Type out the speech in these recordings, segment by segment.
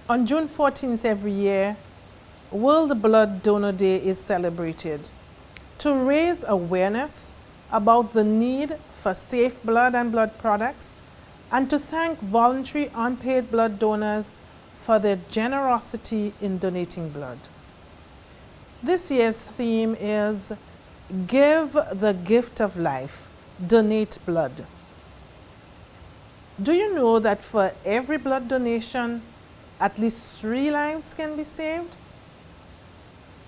On June 14th every year, World Blood Donor Day is celebrated to raise awareness about the need for safe blood and blood products and to thank voluntary unpaid blood donors for their generosity in donating blood. This year's theme is Give the Gift of Life, Donate Blood. Do you know that for every blood donation, at least 3 lives can be saved?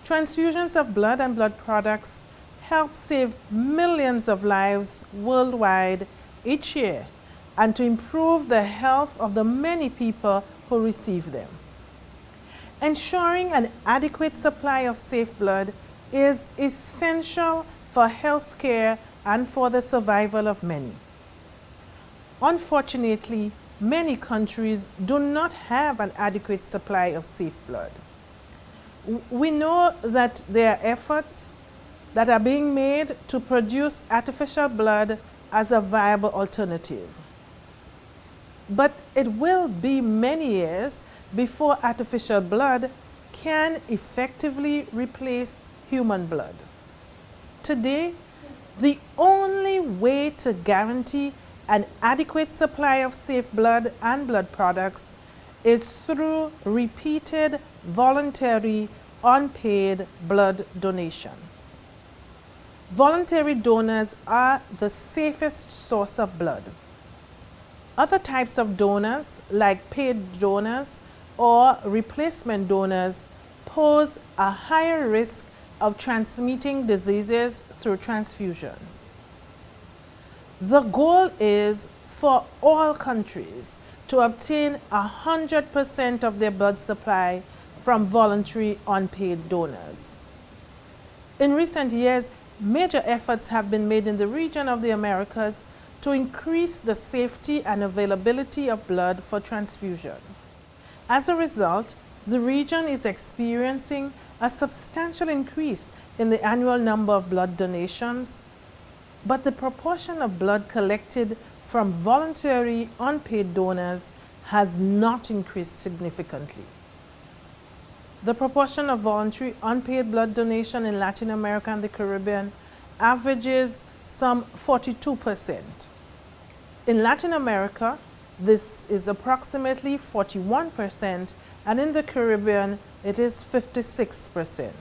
Transfusions of blood and blood products help save millions of lives worldwide each year and to improve the health of the many people who receive them. Ensuring an adequate supply of safe blood is essential for health care and for the survival of many. Unfortunately, many countries do not have an adequate supply of safe blood. We know that there are efforts that are being made to produce artificial blood as a viable alternative. But it will be many years before artificial blood can effectively replace human blood. Today, the only way to guarantee an adequate supply of safe blood and blood products is through repeated, voluntary, unpaid blood donation. Voluntary donors are the safest source of blood. Other types of donors, like paid donors or replacement donors, pose a higher risk of transmitting diseases through transfusions. The goal is for all countries to obtain 100% of their blood supply from voluntary unpaid donors. In recent years, major efforts have been made in the region of the Americas to increase the safety and availability of blood for transfusion. As a result, the region is experiencing a substantial increase in the annual number of blood donations, but the proportion of blood collected from voluntary unpaid donors has not increased significantly. The proportion of voluntary unpaid blood donation in Latin America and the Caribbean averages some 42%. In Latin America, this is approximately 41%, and in the Caribbean, it is 56%.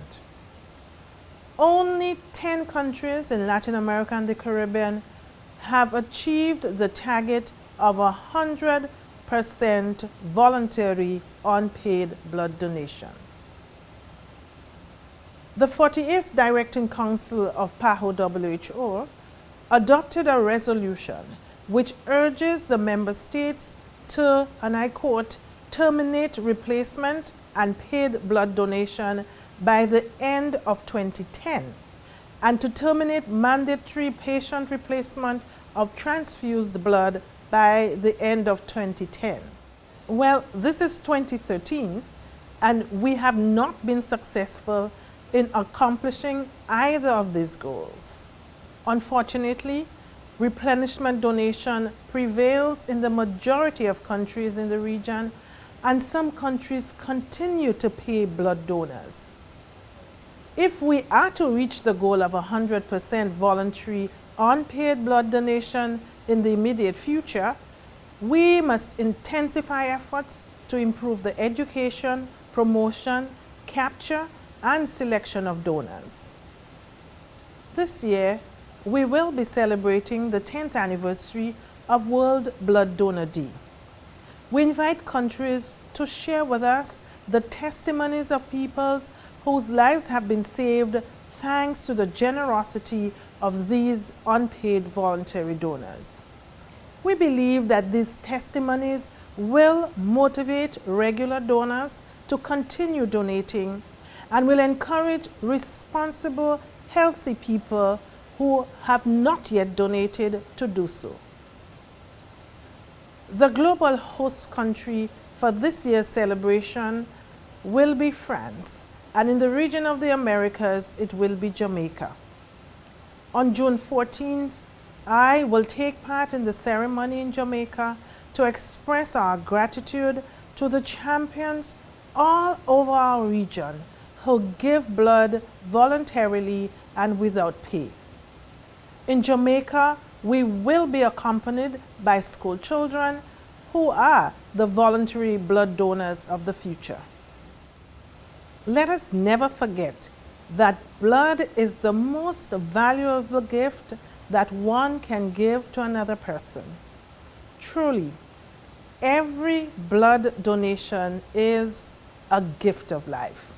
Only 10 countries in Latin America and the Caribbean have achieved the target of 100% voluntary unpaid blood donation. The 48th Directing Council of PAHO WHO adopted a resolution which urges the member states to, and I quote, terminate replacement and paid blood donation by the end of 2010 and to terminate mandatory patient replacement of transfused blood by the end of 2010. Well, this is 2013 and we have not been successful in accomplishing either of these goals. Unfortunately, replenishment donation prevails in the majority of countries in the region, and some countries continue to pay blood donors. If we are to reach the goal of 100% voluntary unpaid blood donation in the immediate future, we must intensify efforts to improve the education, promotion, capture, and selection of donors. This year, we will be celebrating the 10th anniversary of World Blood Donor Day. We invite countries to share with us the testimonies of peoples whose lives have been saved thanks to the generosity of these unpaid voluntary donors. We believe that these testimonies will motivate regular donors to continue donating and will encourage responsible, healthy people who have not yet donated to do so. The global host country for this year's celebration will be France, and in the region of the Americas, it will be Jamaica. On June 14th, I will take part in the ceremony in Jamaica to express our gratitude to the champions all over our region who give blood voluntarily and without pay. In Jamaica, we will be accompanied by school children who are the voluntary blood donors of the future. Let us never forget that blood is the most valuable gift that one can give to another person. Truly, every blood donation is a gift of life.